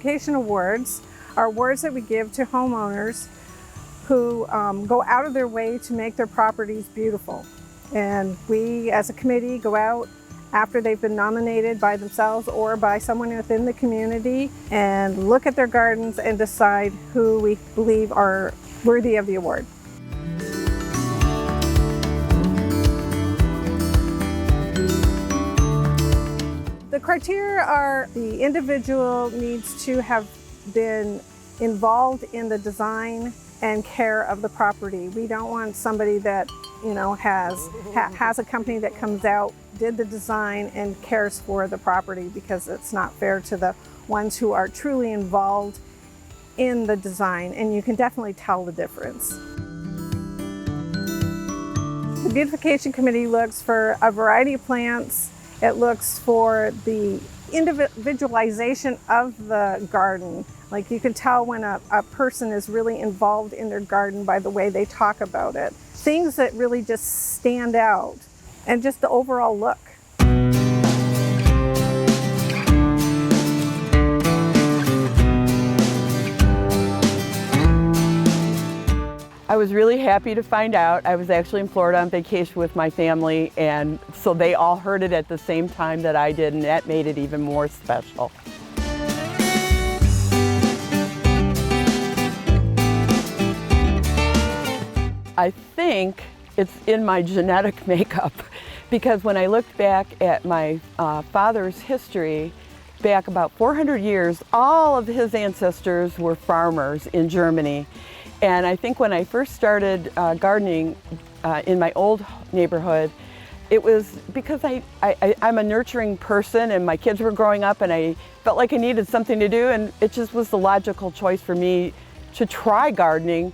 Beautification Awards are awards that we give to homeowners who go out of their way to make their properties beautiful. And we, as a committee, go out after they've been nominated by themselves or by someone within the community and look at their gardens and decide who we believe are worthy of the award. The criteria are the individual needs to have been involved in the design and care of the property. We don't want somebody that, you know, has a company that comes out, did the design and cares for the property, because it's not fair to the ones who are truly involved in the design, and you can definitely tell the difference. The Beautification Committee looks for a variety of plants. It looks for the individualization of the garden. Like, you can tell when a person is really involved in their garden by the way they talk about it. Things that really just stand out, and just the overall look. I was really happy to find out. I was actually in Florida on vacation with my family, and so they all heard it at the same time that I did, and that made it even more special. I think it's in my genetic makeup, because when I looked back at my father's history, back about 400 years, all of his ancestors were farmers in Germany. And I think when I first started gardening in my old neighborhood, it was because I'm a nurturing person, and my kids were growing up, and I felt like I needed something to do, and it just was the logical choice for me to try gardening.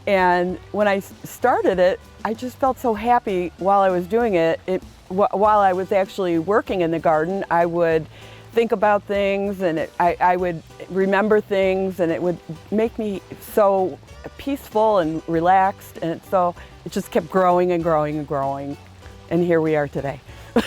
And when I started it, I just felt so happy while I was doing it. While I was actually working in the garden, I would think about things, and I would remember things, and it would make me so peaceful and relaxed, and so it just kept growing and growing and growing, and here we are today. The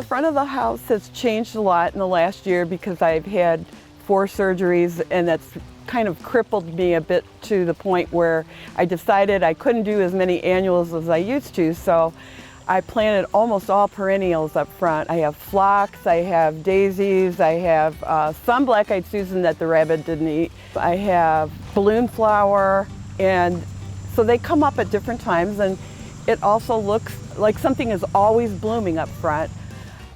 front of the house has changed a lot in the last year because I've had 4 surgeries, and that's kind of crippled me a bit to the point where I decided I couldn't do as many annuals as I used to, so I planted almost all perennials up front. I have phlox, I have daisies, I have some black-eyed Susan that the rabbit didn't eat. I have balloon flower, and so they come up at different times, and it also looks like something is always blooming up front.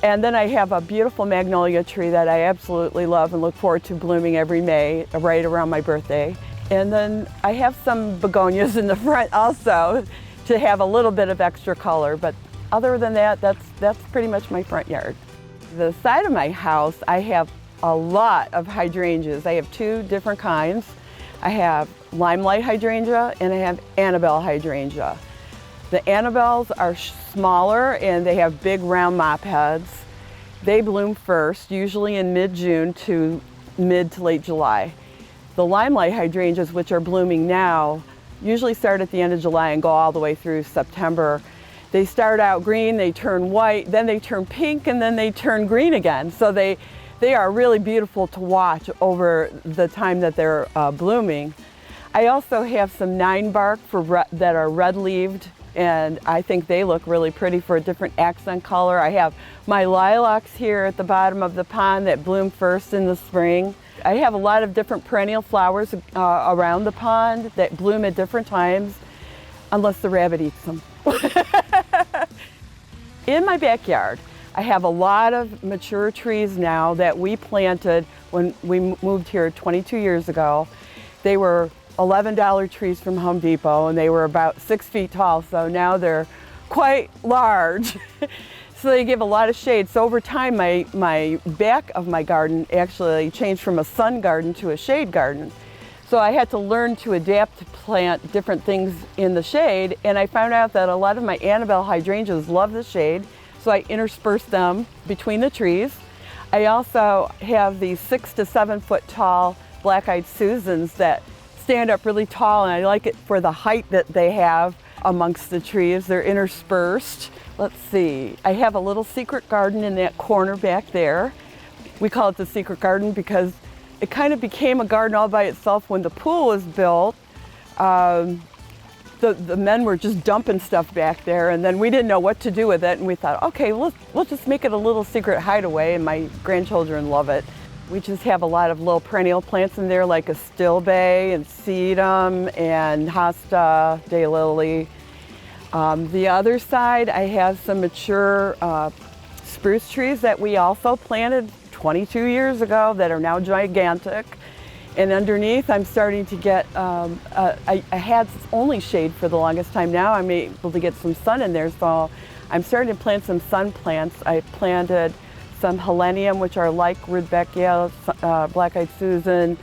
And then I have a beautiful magnolia tree that I absolutely love and look forward to blooming every May, right around my birthday. And then I have some begonias in the front also, to have a little bit of extra color, but other than that, that's pretty much my front yard. The side of my house, I have a lot of hydrangeas. I have 2 different kinds. I have limelight hydrangea and I have Annabelle hydrangea. The Annabelles are smaller and they have big round mop heads. They bloom first, usually in mid-June to mid to late July. The limelight hydrangeas, which are blooming now, usually start at the end of July and go all the way through September. They start out green, they turn white, then they turn pink, and then they turn green again. So they are really beautiful to watch over the time that they're blooming. I also have some 9-bark that are red-leaved, and I think they look really pretty for a different accent color. I have my lilacs here at the bottom of the pond that bloom first in the spring. I have a lot of different perennial flowers around the pond that bloom at different times, unless the rabbit eats them. In my backyard, I have a lot of mature trees now that we planted when we moved here 22 years ago. They were $11 trees from Home Depot, and they were about 6 feet tall, so now they're quite large. So they give a lot of shade. So over time, my back of my garden actually changed from a sun garden to a shade garden. So I had to learn to adapt to plant different things in the shade, and I found out that a lot of my Annabelle hydrangeas love the shade, so I interspersed them between the trees. I also have these 6 to 7 foot tall black-eyed Susans that stand up really tall, and I like it for the height that they have. amongst the trees. They're interspersed. Let's see, I have a little secret garden in that corner back there. We call it the secret garden because it kind of became a garden all by itself when the pool was built. The men were just dumping stuff back there, and then we didn't know what to do with it, and we thought, okay, we'll just make it a little secret hideaway, and my grandchildren love it. We just have a lot of little perennial plants in there, like a stilbay and sedum and hosta, daylily. The other side, I have some mature spruce trees that we also planted 22 years ago that are now gigantic. And underneath, I'm starting to get, I had only shade for the longest time. Now I'm able to get some sun in there, so I'm starting to plant some sun plants. I planted some helenium, which are like rudbeckia, black-eyed Susan,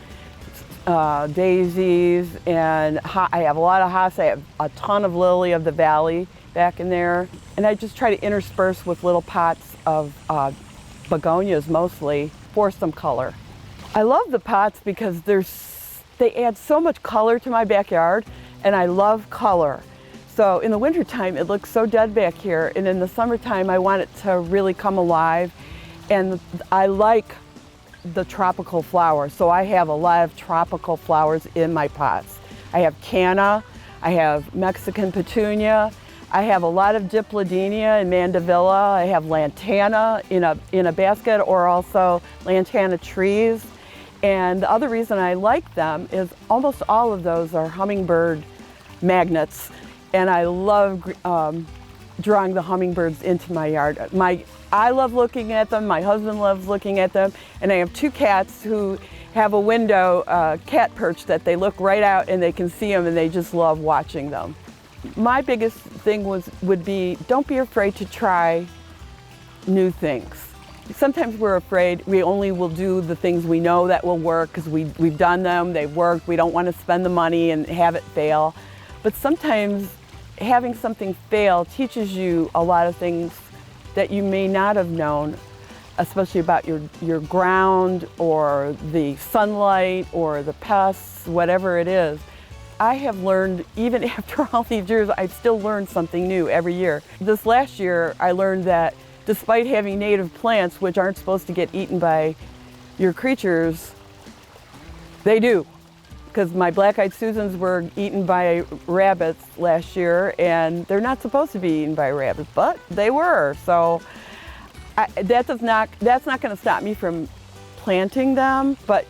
daisies, and I have a lot of hosta. I have a ton of lily of the valley back in there. And I just try to intersperse with little pots of begonias mostly for some color. I love the pots because they add so much color to my backyard, and I love color. So in the wintertime, it looks so dead back here, and in the summertime, I want it to really come alive. And I like the tropical flowers, so I have a lot of tropical flowers in my pots. I have canna, I have Mexican petunia, I have a lot of dipladenia and mandevilla, I have lantana in a basket, or also lantana trees. And the other reason I like them is almost all of those are hummingbird magnets, and I love drawing the hummingbirds into my yard. I love looking at them, my husband loves looking at them, and I have two cats who have a window cat perch that they look right out and they can see them, and they just love watching them. My biggest thing would be, don't be afraid to try new things. Sometimes we're afraid we only will do the things we know that will work because we've done them, they've worked, we don't want to spend the money and have it fail. But sometimes having something fail teaches you a lot of things that you may not have known, especially about your ground or the sunlight or the pests, whatever it is. I have learned, even after all these years, I've still learned something new every year. This last year, I learned that despite having native plants, which aren't supposed to get eaten by your creatures, they do. Because my black-eyed Susans were eaten by rabbits last year, and they're not supposed to be eaten by rabbits, but they were. So that's not going to stop me from planting them, but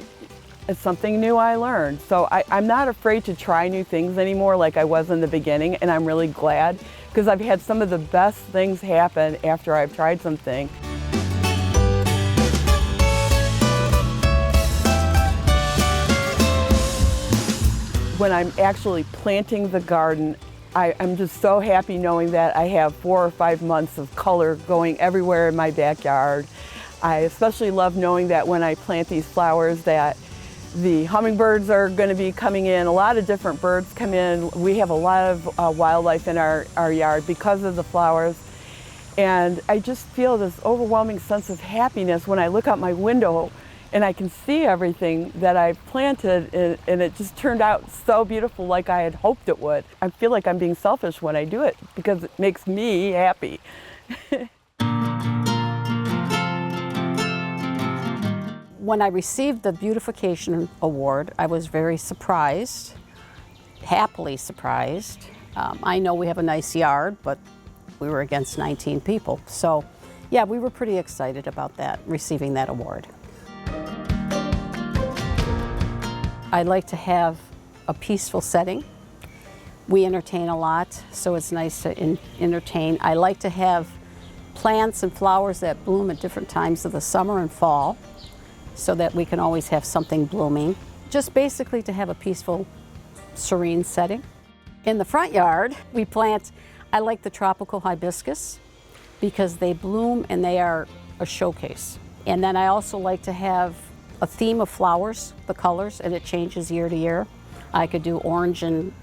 it's something new I learned. So I'm not afraid to try new things anymore like I was in the beginning, and I'm really glad because I've had some of the best things happen after I've tried something. When I'm actually planting the garden, I'm just so happy knowing that I have 4 or 5 months of color going everywhere in my backyard. I especially love knowing that when I plant these flowers that the hummingbirds are going to be coming in. A lot of different birds come in. We have a lot of wildlife in our yard because of the flowers. And I just feel this overwhelming sense of happiness when I look out my window and I can see everything that I've planted, and it just turned out so beautiful like I had hoped it would. I feel like I'm being selfish when I do it because it makes me happy. When I received the Beautification Award, I was very surprised, happily surprised. I know we have a nice yard, but we were against 19 people. So yeah, we were pretty excited about that, receiving that award. I like to have a peaceful setting. We entertain a lot, so it's nice to entertain. I like to have plants and flowers that bloom at different times of the summer and fall, so that we can always have something blooming. Just basically to have a peaceful, serene setting. In the front yard, we plant, I like the tropical hibiscus because they bloom and they are a showcase. And then I also like to have a theme of flowers, the colors, and it changes year to year. I could do orange and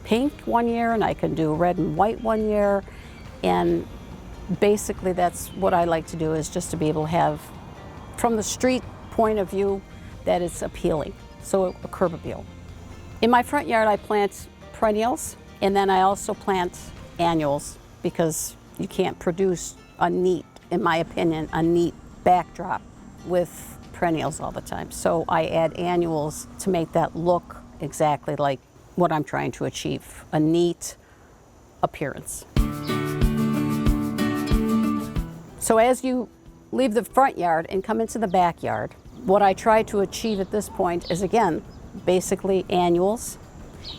pink one year, and I can do red and white one year. And basically that's what I like to do, is just to be able to have, from the street point of view, that it's appealing, so a curb appeal. In my front yard I plant perennials, And then I also plant annuals because you can't produce a neat, in my opinion, a neat backdrop with perennials all the time. So I add annuals to make that look exactly like what I'm trying to achieve, a neat appearance. So as you leave the front yard and come into the backyard, what I try to achieve at this point is, again, basically annuals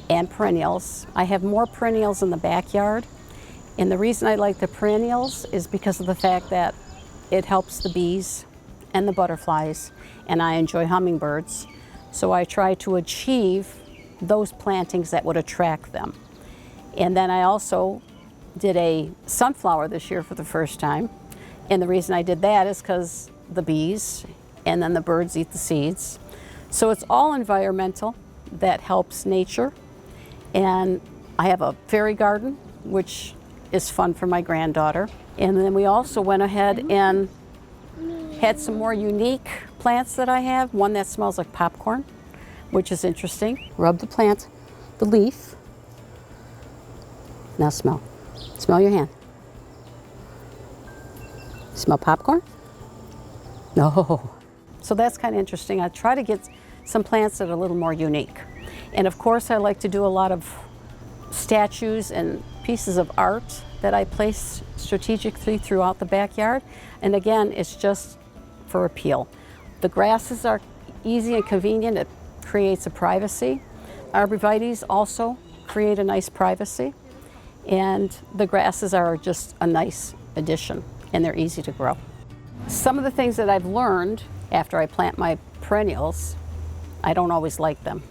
and perennials. I have more perennials in the backyard, and the reason I like the perennials is because of the fact that it helps the bees and the butterflies, and I enjoy hummingbirds. So I try to achieve those plantings that would attract them. And then I also did a sunflower this year for the first time. And the reason I did that is because the bees and then the birds eat the seeds. So it's all environmental that helps nature. And I have a fairy garden, which is fun for my granddaughter. And then we also went ahead and had some more unique plants that I have. One that smells like popcorn, which is interesting. Rub the plant, the leaf. Now smell. Smell your hand. Smell popcorn? No. So that's kind of interesting. I try to get some plants that are a little more unique. And of course, I like to do a lot of statues and pieces of art that I place strategically throughout the backyard. And again, it's just for appeal. The grasses are easy and convenient. It creates a privacy. Arborvitaes also create a nice privacy. And the grasses are just a nice addition, and they're easy to grow. Some of the things that I've learned after I plant my perennials, I don't always like them.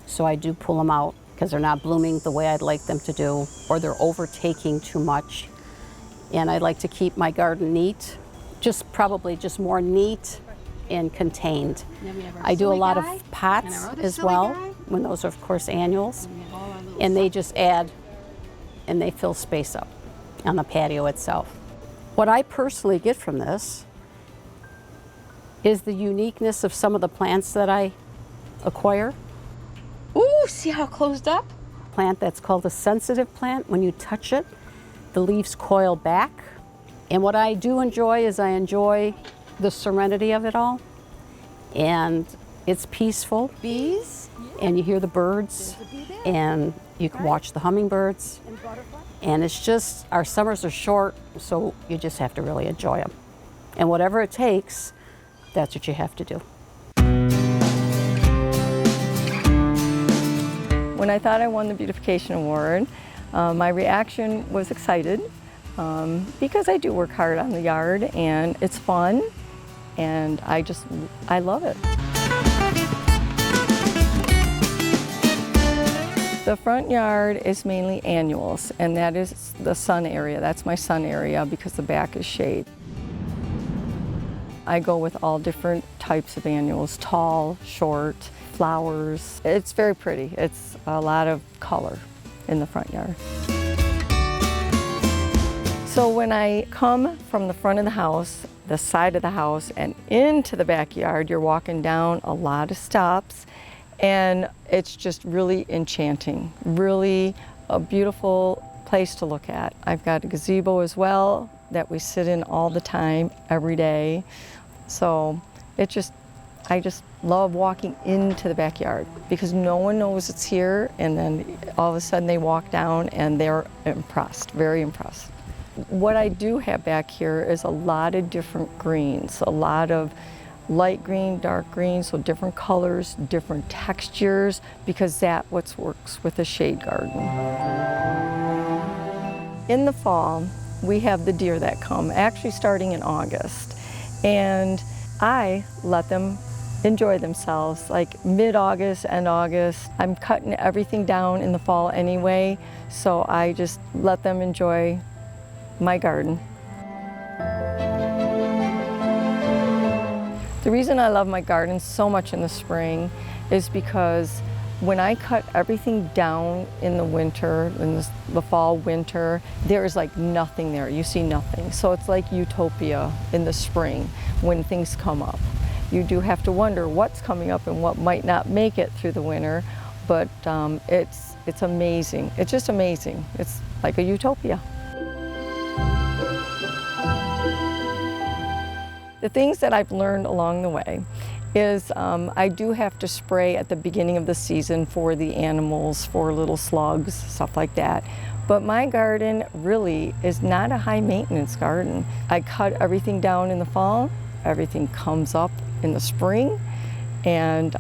So I do pull them out because they're not blooming the way I'd like them to do, or they're overtaking too much. And I like to keep my garden neat, probably just more neat and contained. I do a lot of pots as well, when those are of course annuals, and they just add and they fill space up on the patio itself. What I personally get from this is the uniqueness of some of the plants that I acquire. Ooh, see how closed up? Plant that's called a sensitive plant. When you touch it, the leaves coil back. And what I do enjoy is I enjoy the serenity of it all. And it's peaceful. Bees? And you hear the birds, and you can watch the hummingbirds. And it's just, our summers are short, so you just have to really enjoy them. And whatever it takes, that's what you have to do. When I thought I won the Beautification Award, my reaction was excited because I do work hard on the yard and it's fun, and I love it. The front yard is mainly annuals, and that is the sun area. That's my sun area because the back is shade. I go with all different types of annuals, tall, short, flowers. It's very pretty. It's a lot of color in the front yard. So when I come from the front of the house, the side of the house, and into the backyard, you're walking down a lot of stops. And it's just really enchanting, really a beautiful place to look at. I've got a gazebo as well that we sit in all the time, every day. So I just love walking into the backyard because no one knows it's here, and then all of a sudden they walk down and they're impressed, very impressed. What I do have back here is a lot of different greens, a lot of light green, dark green, so different colors, different textures, because that what works with a shade garden. In the fall, we have the deer that come, actually starting in August, and I let them enjoy themselves, like mid-August, end August. I'm cutting everything down in the fall anyway, so I just let them enjoy my garden. The reason I love my garden so much in the spring is because when I cut everything down in the winter, in the fall, winter, there is like nothing there. You see nothing. So it's like utopia in the spring when things come up. You do have to wonder what's coming up and what might not make it through the winter, but It's amazing. It's just amazing. It's like a utopia. The things that I've learned along the way is I do have to spray at the beginning of the season for the animals, for little slugs, stuff like that. But my garden really is not a high maintenance garden. I cut everything down in the fall, everything comes up in the spring, and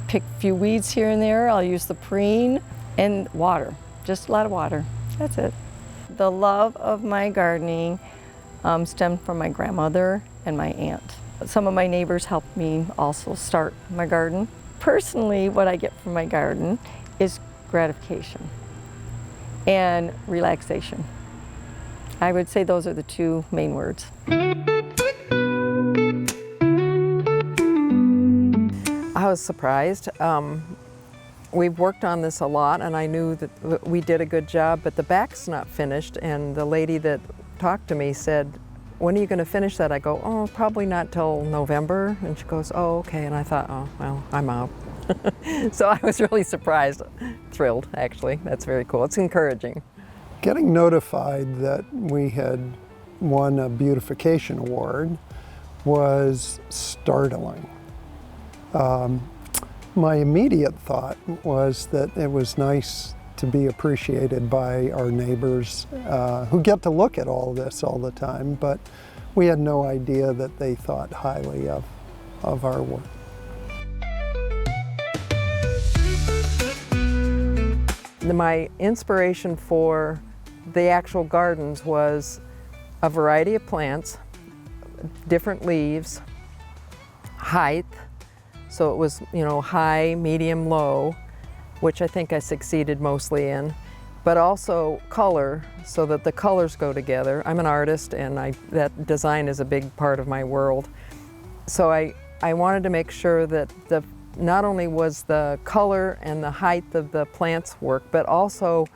pick a few weeds here and there. I'll use the preen and water, just a lot of water. That's it. The love of my gardening stemmed from my grandmother and my aunt. Some of my neighbors helped me also start my garden. Personally, what I get from my garden is gratification and relaxation. I would say those are the two main words. I was surprised. We've worked on this a lot, and I knew that we did a good job, but the back's not finished, and the lady that talked to me said, "When are you going to finish that?" I go, "Oh, probably not till November." And she goes, "Oh, okay." And I thought, "Oh, well, I'm out." So I was really surprised, thrilled, actually. That's very cool. It's encouraging. Getting notified that we had won a Beautification Award was startling. My immediate thought was that it was nice to be appreciated by our neighbors who get to look at all this all the time, but we had no idea that they thought highly of our work. My inspiration for the actual gardens was a variety of plants, different leaves, height, so it was, you know, high, medium, low, which I think I succeeded mostly in, but also color, so that the colors go together. I'm an artist, and that design is a big part of my world. So I wanted to make sure that not only was the color and the height of the plants work, but also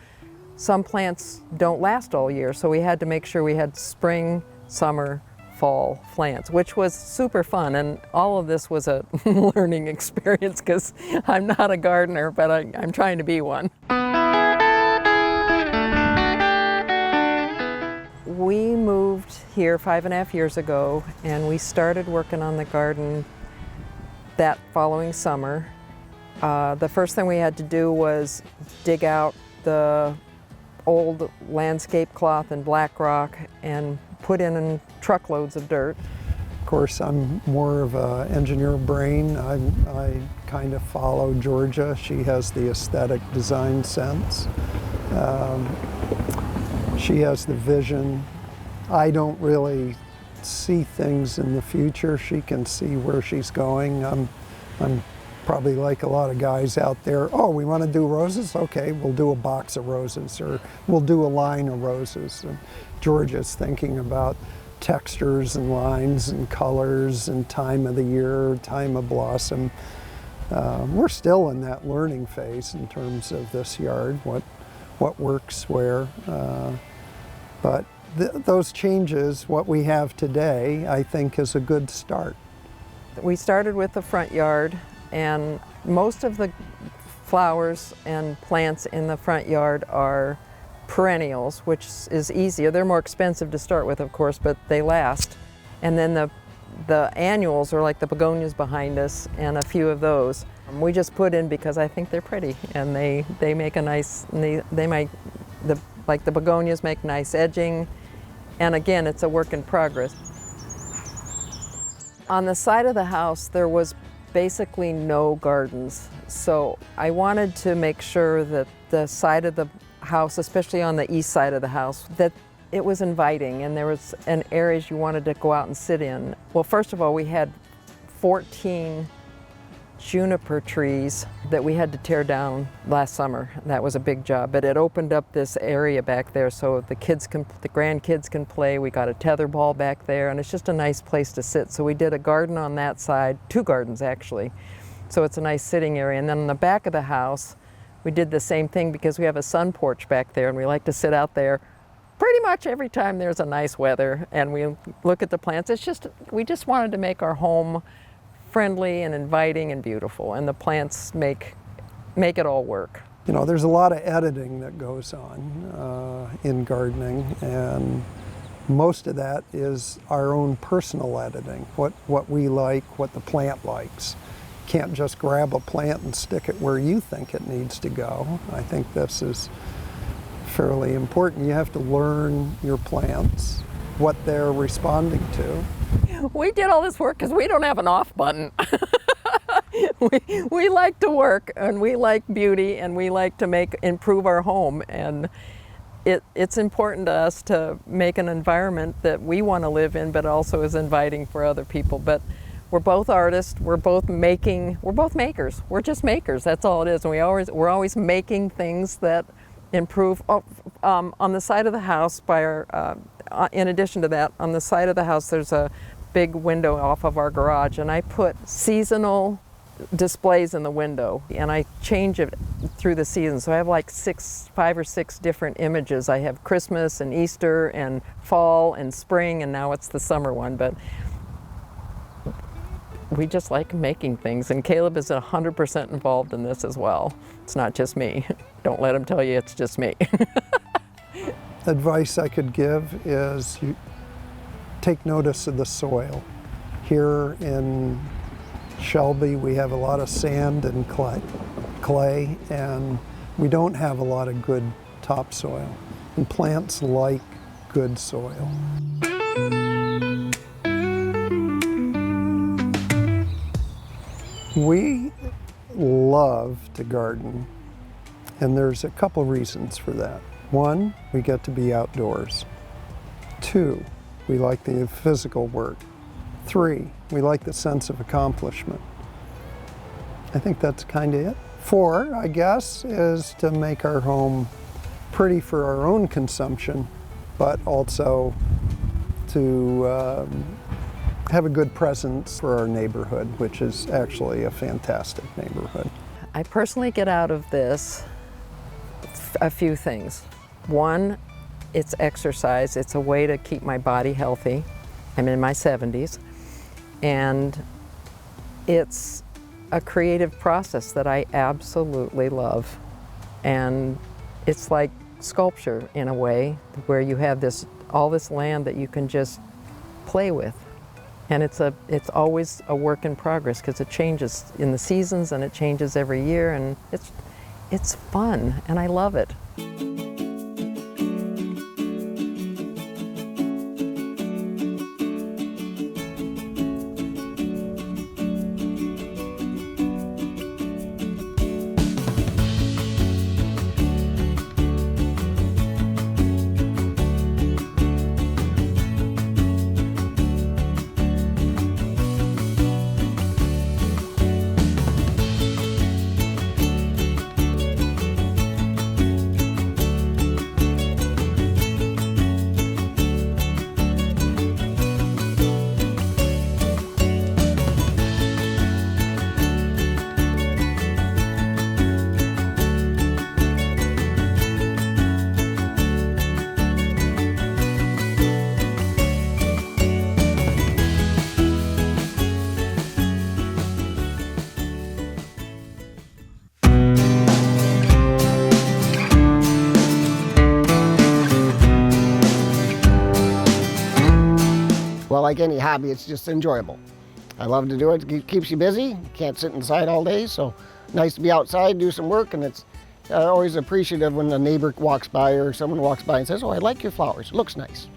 some plants don't last all year, so we had to make sure we had spring, summer, fall plants, which was super fun. And all of this was a learning experience because I'm not a gardener, but I'm trying to be one. We moved here 5.5 years ago, and we started working on the garden that following summer. The first thing we had to do was dig out the old landscape cloth and black rock and put in truckloads of dirt. Of course, I'm more of an engineer brain. I kind of follow Georgia. She has the aesthetic design sense. She has the vision. I don't really see things in the future. She can see where she's going. I'm probably like a lot of guys out there. Oh, we want to do roses? Okay, we'll do a box of roses, or we'll do a line of roses. And Georgia's thinking about textures and lines and colors and time of the year, time of blossom. We're still in that learning phase in terms of this yard, what works where. But those changes, what we have today, I think is a good start. We started with the front yard, and most of the flowers and plants in the front yard are perennials, which is easier. They're more expensive to start with, of course, but they last. And then the annuals are like the begonias behind us, and a few of those. We just put in because I think they're pretty, and they make a nice, like the begonias make nice edging. And again, it's a work in progress. On the side of the house, there was basically no gardens. So I wanted to make sure that the side of the house, especially on the east side of the house, that it was inviting and there was an areas you wanted to go out and sit in. Well, first of all, we had 14 juniper trees that we had to tear down last summer. That was a big job, but it opened up this area back there so the grandkids can play. We got a tetherball back there, and it's just a nice place to sit. So we did a garden on that side, 2 gardens actually. So it's a nice sitting area. And then on the back of the house, we did the same thing because we have a sun porch back there, and we like to sit out there pretty much every time there's a nice weather, and we look at the plants. We just wanted to make our home friendly and inviting and beautiful, and the plants make it all work. You know, there's a lot of editing that goes on in gardening, and most of that is our own personal editing, what we like, what the plant likes. Can't just grab a plant and stick it where you think it needs to go. I think this is fairly important. You have to learn your plants, what they're responding to. We did all this work because we don't have an off button. we like to work, and we like beauty, and we like to improve our home, and it's important to us to make an environment that we want to live in, but also is inviting for other people. But we're both artists. We're both makers. We're just makers. That's all it is. And we're always making things that improve. On the side of the house, in addition to that, on the side of the house, there's a big window off of our garage, and I put seasonal displays in the window, and I change it through the season. So I have like 5 or 6 different images. I have Christmas and Easter and fall and spring, and now it's the summer one. But we just like making things, and Caleb is 100% involved in this as well. It's not just me. Don't let him tell you it's just me. Advice I could give is you take notice of the soil. Here in Shelby, we have a lot of sand and clay, and we don't have a lot of good topsoil. And plants like good soil. We love to garden, and there's a couple reasons for that. 1, we get to be outdoors. 2, we like the physical work. 3, we like the sense of accomplishment. I think that's kind of it. 4, I guess, is to make our home pretty for our own consumption, but also to have a good presence for our neighborhood, which is actually a fantastic neighborhood. I personally get out of this a few things. 1, it's exercise. It's a way to keep my body healthy. I'm in my 70s. And it's a creative process that I absolutely love. And it's like sculpture in a way, where you have all this land that you can just play with. And it's always a work in progress, because it changes in the seasons, and it changes every year, and it's fun, and I love it. Well, like any hobby, it's just enjoyable. I love to do it. It keeps you busy. You can't sit inside all day, so nice to be outside, do some work, and it's always appreciative when a neighbor walks by or someone walks by and says, "Oh, I like your flowers. It looks nice."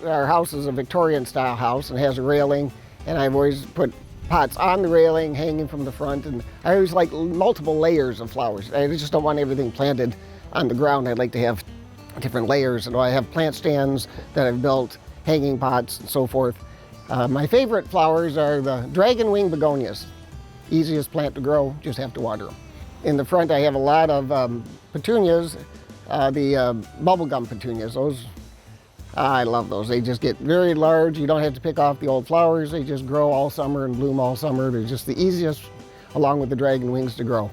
Our house is a Victorian style house and has a railing, and I've always put pots on the railing hanging from the front, and I always like multiple layers of flowers. I just don't want everything planted on the ground. I'd like to have different layers, and I have plant stands that I've built, hanging pots and so forth. My favorite flowers are the dragon wing begonias. Easiest plant to grow, just have to water them. In the front I have a lot of petunias, the bubblegum petunias. Those, I love those. They just get very large. You don't have to pick off the old flowers. They just grow all summer and bloom all summer. They're just the easiest, along with the dragon wings, to grow.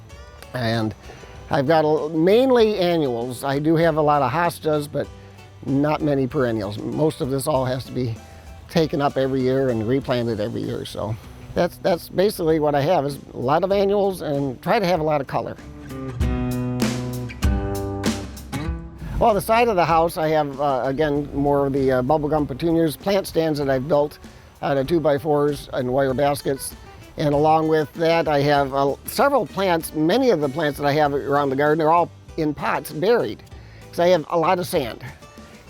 And I've got mainly annuals. I do have a lot of hostas, but not many perennials. Most of this all has to be taken up every year and replanted every year. So that's basically what I have, is a lot of annuals and try to have a lot of color. Well, the side of the house, I have, again, more of the bubblegum petunias, plant stands that I've built out of 2x4s and wire baskets. And along with that, I have several plants. Many of the plants that I have around the garden are all in pots, buried, because I have a lot of sand.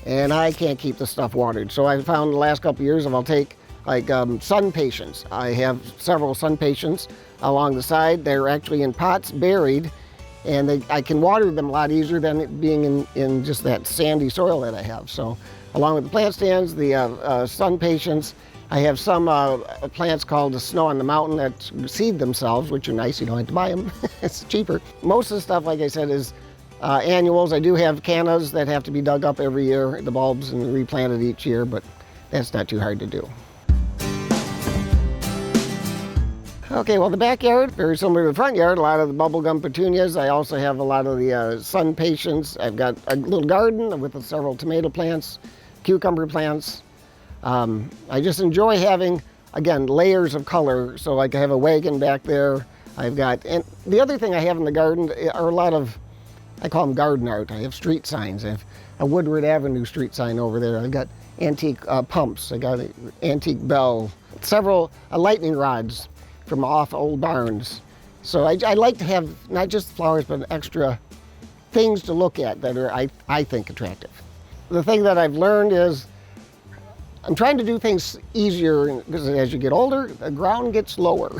And I can't keep the stuff watered. So I found the last couple of years, if I'll take like sun patience. I have several sun patience along the side. They're actually in pots, buried. And I can water them a lot easier than it being in just that sandy soil that I have. So along with the plant stands, the sun patience, I have some plants called the snow on the mountain that seed themselves, which are nice. You don't have to buy them. It's cheaper. Most of the stuff, like I said, is annuals. I do have cannas that have to be dug up every year, the bulbs, and replanted each year, but that's not too hard to do. Okay, well, the backyard, very similar to the front yard, a lot of the bubblegum petunias. I also have a lot of the sun patience. I've got a little garden with several tomato plants, cucumber plants. I just enjoy having, again, layers of color. So like I have a wagon back there. I've got, and the other thing I have in the garden are a lot of, I call them garden art. I have street signs. I have a Woodward Avenue street sign over there. I've got antique pumps. I got an antique bell, several lightning rods from off old barns. So I like to have not just flowers, but extra things to look at that are, I think, attractive. The thing that I've learned is I'm trying to do things easier, because as you get older, the ground gets lower.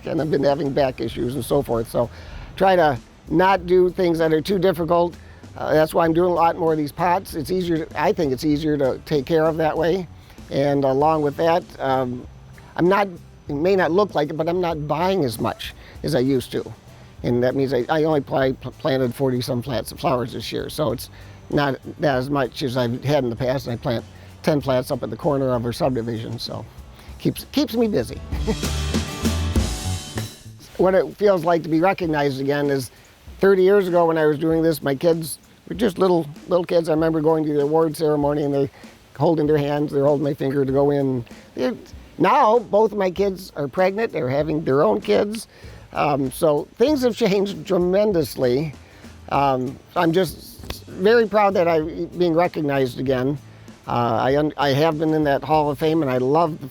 And I've been having back issues and so forth. So try to not do things that are too difficult. That's why I'm doing a lot more of these pots. It's easier, I think it's easier to take care of that way. And along with that, it may not look like it, but I'm not buying as much as I used to. And that means I only planted 40-some plants of flowers this year. So it's not that as much as I've had in the past. And I plant 10 plants up at the corner of our subdivision, so keeps me busy. What it feels like to be recognized again is 30 years ago when I was doing this, my kids were just little kids. I remember going to the award ceremony and they're holding their hands, they're holding my finger to go in. Now, both of my kids are pregnant, they're having their own kids. So things have changed tremendously. I'm just very proud that I'm being recognized again. I have been in that Hall of Fame, and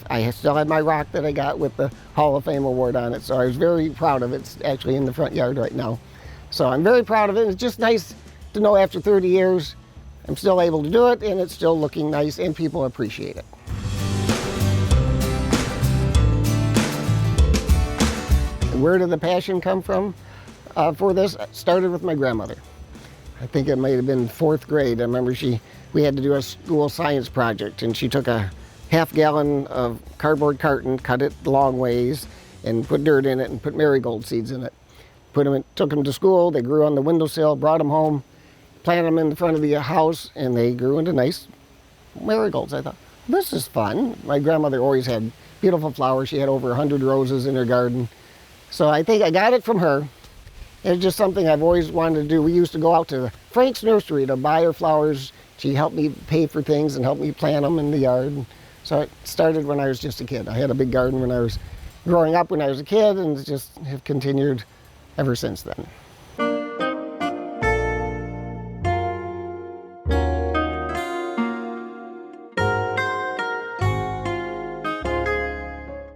I still have my rock that I got with the Hall of Fame award on it. So I was very proud of it. It's actually in the front yard right now. So I'm very proud of it. It's just nice to know after 30 years, I'm still able to do it, and it's still looking nice, and people appreciate it. Where did the passion come from for this? It started with my grandmother. I think it might have been 4th grade. I remember we had to do a school science project, and she took a half-gallon of cardboard carton, cut it long ways, and put dirt in it and put marigold seeds in it. Took them to school, they grew on the windowsill, brought them home, planted them in the front of the house, and they grew into nice marigolds. I thought, this is fun. My grandmother always had beautiful flowers. She had over 100 roses in her garden. So I think I got it from her. It's just something I've always wanted to do. We used to go out to Frank's nursery to buy her flowers. She helped me pay for things and helped me plant them in the yard. So it started when I was just a kid. I had a big garden when I was growing up when I was a kid, and just have continued ever since then.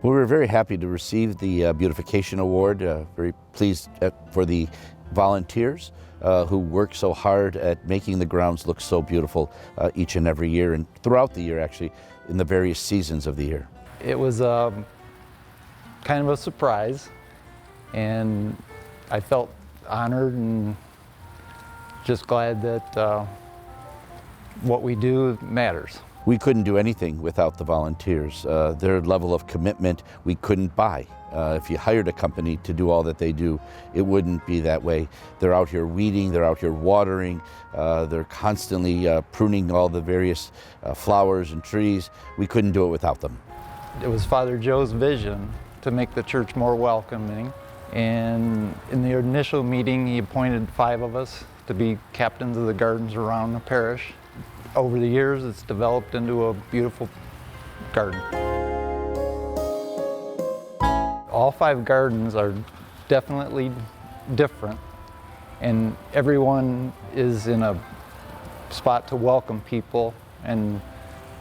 We were very happy to receive the Beautification Award, very pleased for the volunteers who work so hard at making the grounds look so beautiful each and every year, and throughout the year actually, in the various seasons of the year. It was kind of a surprise, and I felt honored and just glad that what we do matters. We couldn't do anything without the volunteers. Their level of commitment we couldn't buy. If you hired a company to do all that they do, it wouldn't be that way. They're out here weeding, they're out here watering, they're constantly pruning all the various flowers and trees. We couldn't do it without them. It was Father Joe's vision to make the church more welcoming, and in the initial meeting he appointed 5 of us to be captains of the gardens around the parish. Over the years, it's developed into a beautiful garden. All 5 gardens are definitely different, and everyone is in a spot to welcome people, and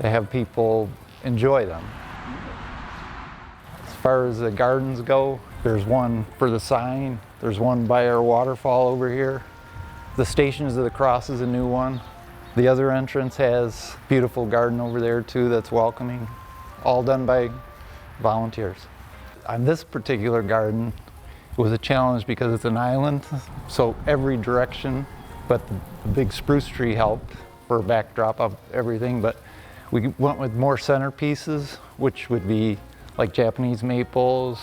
they have people enjoy them. As far as the gardens go, there's one for the sign, there's one by our waterfall over here. The Stations of the Cross is a new one. The other entrance has a beautiful garden over there too that's welcoming, all done by volunteers. On this particular garden, it was a challenge because it's an island, so every direction, but the big spruce tree helped for a backdrop of everything, but we went with more centerpieces, which would be like Japanese maples,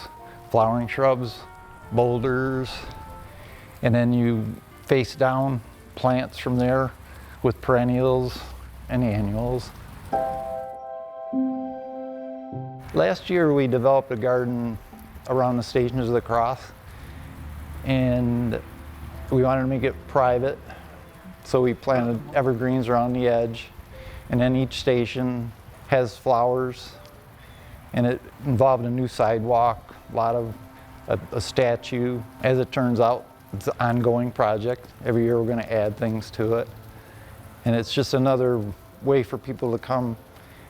flowering shrubs, boulders, and then you face down plants from there with perennials and annuals. Last year we developed a garden around the Stations of the Cross, and we wanted to make it private, so we planted evergreens around the edge, and then each station has flowers, and it involved a new sidewalk, a lot of a statue. As it turns out, it's an ongoing project. Every year we're going to add things to it, and it's just another way for people to come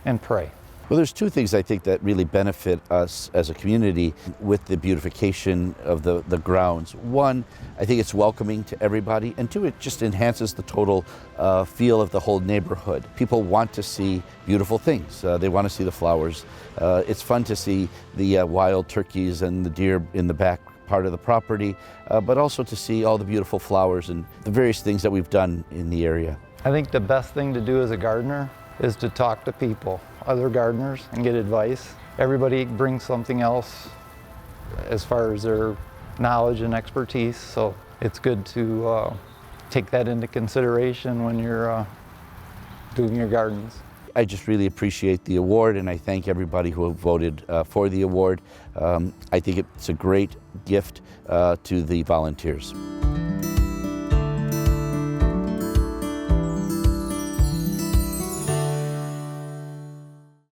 and pray. Well, there's 2 things I think that really benefit us as a community with the beautification of the grounds. 1, I think it's welcoming to everybody, and 2, it just enhances the total feel of the whole neighborhood. People want to see beautiful things. They want to see the flowers. It's fun to see the wild turkeys and the deer in the back part of the property, but also to see all the beautiful flowers and the various things that we've done in the area. I think the best thing to do as a gardener is to talk to people, other gardeners, and get advice. Everybody brings something else as far as their knowledge and expertise, so it's good to take that into consideration when you're doing your gardens. I just really appreciate the award, and I thank everybody who voted for the award. I think it's a great gift to the volunteers.